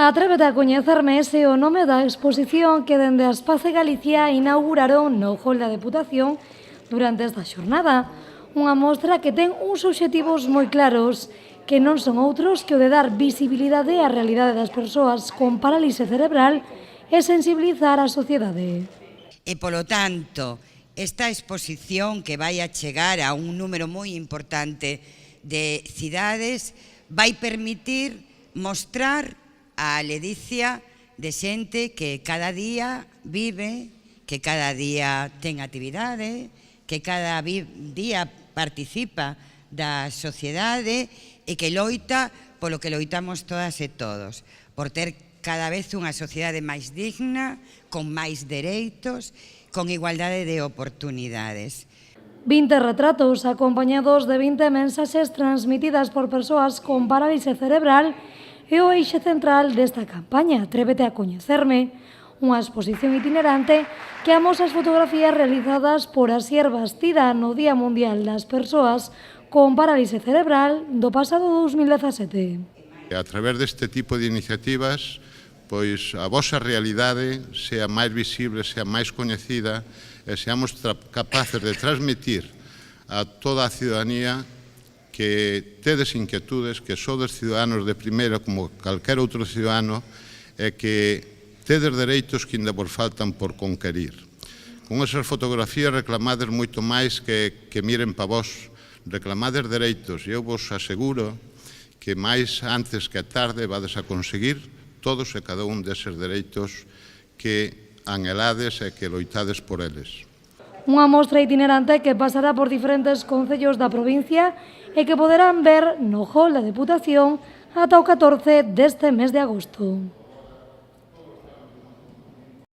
Atrévete a coñecerme ese o nome da exposición que dende a Espace Galicia inauguraron no hall da Deputación durante esta xornada. Unha mostra que ten uns obxectivos moi claros, que non son outros que o de dar visibilidade á realidade das persoas con parálise cerebral e sensibilizar a sociedade. E, polo tanto, esta exposición que vai a chegar a un número moi importante de cidades vai permitir mostrar a ledicia de xente que cada día vive, que cada día ten actividade, que cada día participa da sociedade e que loita polo que loitamos todas e todos, por ter cada vez unha sociedade máis digna, con máis dereitos, con igualdade de oportunidades. 20 retratos acompañados de 20 mensaxes transmitidas por persoas con parálise cerebral é o eixe central desta campaña Atrévete a coñecerme, unha exposición itinerante que amosa as fotografías realizadas por Asier Bastida no Día Mundial das Persoas con Parálise Cerebral do pasado 2017. A través deste tipo de iniciativas, pois a vosa realidade sea máis visible, sea máis coñecida e seamos capaces de transmitir a toda a ciudadanía que tedes inquietudes, que sodes ciudadanos de primeira como calquer outro ciudadano e que tedes dereitos que ainda vos faltan por conquerir. Con esas fotografías reclamades moito máis que miren pa vos, reclamades dereitos e eu vos aseguro que máis antes que tarde vades a conseguir todos e cada un deses dereitos que anhelades e que loitades por eles. Unha mostra itinerante que pasará por diferentes concellos da provincia e que poderán ver no hall da Deputación ata o 14 deste mes de agosto.